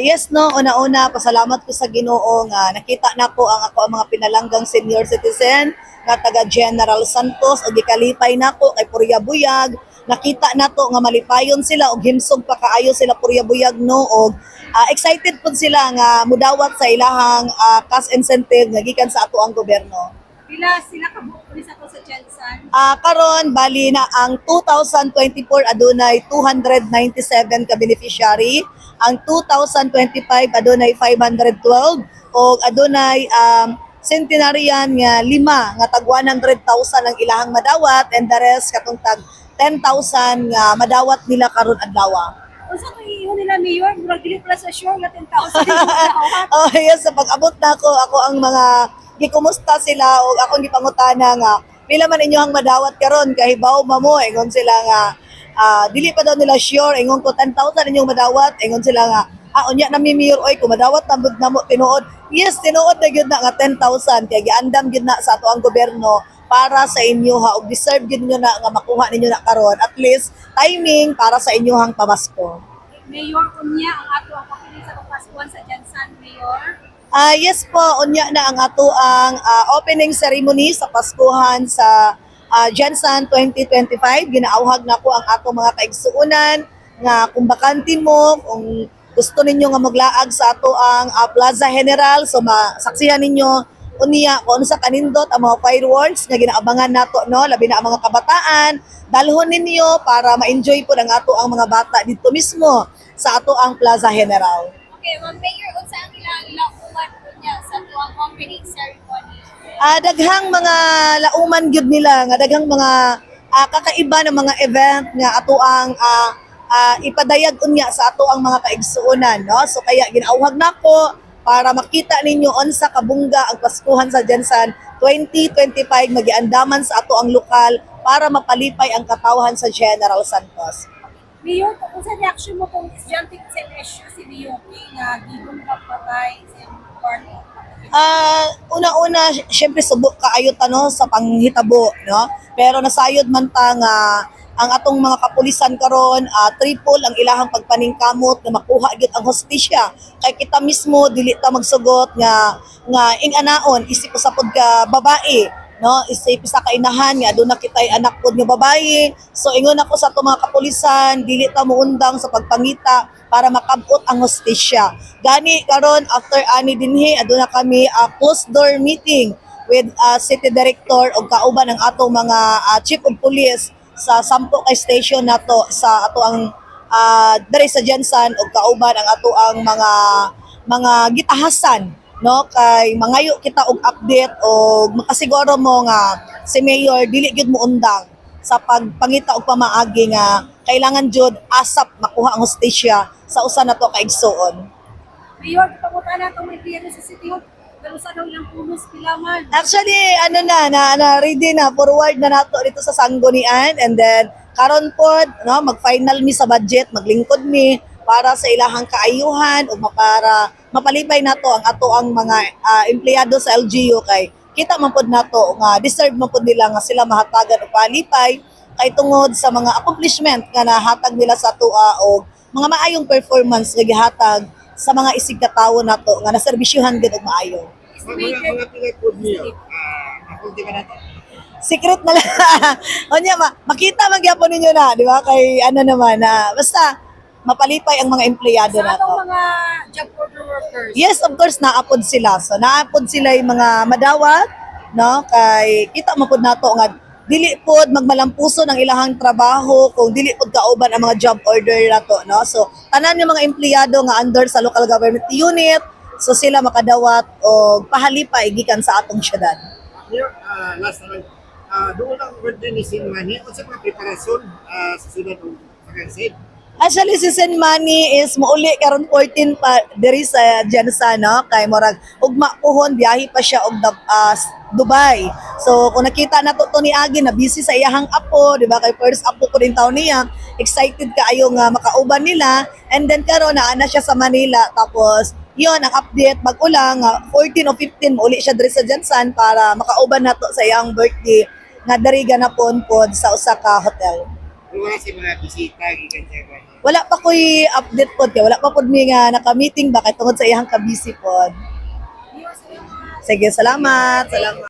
Yes no, una-una pasalamat ko sa Ginoo nga nakita nako ang mga pinalanggang senior citizen nga taga General Santos ug gikalipay nako kay Purya Buyag. Nakita nato nga malipayon sila ug himsog pa kaayo sila Purya Buyag no ug excited pud sila nga mudawat sa ilahang cash incentive nga gikan sa ato ang gobyerno. Pila sila kabuok ni sa to sa Jensen? Karon bali na ang 2024 adunay 297 ka beneficiary, ang 2025 adunay 512 o adunay centenarian nga 5 nga tag 100,000 ang ilahang madawat and the rest katong tag 10,000 nga madawat nila karon adlaw. Unsa to iho nila mayor? Murag dili pala sa sure nga 10,000 yung Oh, yes, sa pag-abot nako ako ang mga gikumusta sila o akong gipangutana nga pila man inyohang madawat karon kahibaw mamo ingon sila nga dili pa daw nila sure ingon ko 10,000 inyong madawat ingon sila nga unya na mi mayor oy kung madawat na mo tinuod. Yes, tinuod na gyud na nga 10,000 kay giandam gyud na sa ato ang gobyerno para sa inyo ha ug deserve gyud niyo na nga makuha ninyo na karon at least timing para sa inyohang pamasko. Mayor unya ang ato ang pakiling sa Kapaskuhan sa Jensen, Mayor. Yes po, unya na ang ato ang opening ceremony sa Paskuhan sa Jensen 2025. Ginaawhag na ko ang ato mga kaigsuunan nga kung bakante mo, kung gusto ninyo nga maglaag sa ato ang Plaza General, so masaksihan ninyo unya kung ano sa kanindot ang mga fireworks nga ginaabangan nato no, labi na ang mga kabataan. Dalhon ninyo para ma-enjoy po ng ato ang mga bata dito mismo sa ato ang Plaza General. Okay, Mayor, unsa ang ilang lauman unya sa tuwang opening ceremony? Daghang mga lauman gyud nila nga daghang mga kakaiba ng mga event nga ato ang ipadayag unya sa ato ang mga kaigsuonan no, so kaya ginaawhag nako para makita ninyo unsa kabungga ang Paskuhan sa Jensen 2025 magiandaman sa ato ang lokal para mapalipay ang katawhan sa General Santos. Mayor, kung sa reaction mo kung estudyante sa issue si Mayor nga gigong pagpatay sa iyong party? Una-una, syempre subok kaayo no sa panghitabo, no? Pero nasayod man ta nga ang atong mga kapulisan karon triple ang ilahang pagpaningkamot na makuha gyud ang hostisya. Kay kita mismo dili ta magsugot nga ing-anaon isip sa pod ka babae, no? Isip sa kainahan nga aduna kitay anak pod nga babae. So ingon ako sa ato mga kapulisan, dili ta muundang sa pagpangita para makabot ang hostisya. Gani karon after ani dinhi aduna kami closed door meeting with city director ug kauban ng atong mga chief of police sa sampo kay station nato sa ato ang diri sa Jensen ug kauban ang ato ang mga gitahasan no kay mangayo kita og update og makasiguro mo nga si mayor dili gyud mo undang sa pagpangita og pamaagi nga kailangan jud asap makuha ang hostisya sa usa nato ka igsuon. Mayor, kapamutan na itong may clearance sa City Hall. Galusan daw ilang punos pilaman. Actually, ano na ready na forward na nato dito sa Sanggunian and then karon pod no mag-final mi sa budget, maglingkod mi para sa ilahang kaayuhan ug para mapalipay nato ang ato ang mga empleyado sa LGU kay kita man pod nato nga deserve man pod nila nga sila mahatagan og palipay kay tungod sa mga accomplishment nga nahatag nila sa atoa og mga maayong performance nga gihatag sa mga isig katawo nato nga naserbisyuhan gid og maayo. Mga tingay po niyo, makunti ka natin. Secret na lang. Onya makita magyapon ninyo na, di ba? Kay ano naman na basta mapalipay ang mga empleyado Sa nato. atong mga job order workers. Yes, of course naapod sila. So naapod sila yung mga madawat, no? Kay kita mapod nato nga dili pod magmalampuso ng ilahang trabaho kung dili pod kauban ang mga job order nato, no? So tanan yung mga empleyado nga under sa local government unit, so sila makadawat og pahalipay gikan sa atong syudad. Mayor, last naman, doon lang birthday ni Sin Manny, kung sa mga preparasyon sa sunod ng Pag-Ansid. Actually, si Sen Manny is mauli karon 14 pa diri sa Jensen, no? Kay murag ugma puhon biyahe pa siya og Dubai. So kung nakita na to ni Agi na busy sa iyahang apo, di ba? Kay first apo ko din taon niya. Excited kaayo nga makauban nila. And then karon naa na siya sa Manila. Tapos yon ang update bag-ulang 14 o 15 mauli siya diri sa Jensen para makauban nato sa iyang birthday nga diri ganapon pod sa usa ka hotel. Wala si mga bisita gikan sa ba. Wala pa ko'y update pod kay wala pa pod mi nga naka-meeting ba kay tungod sa iyang ka-busy pod. Iyo, salamat. Sige, salamat. Salamat.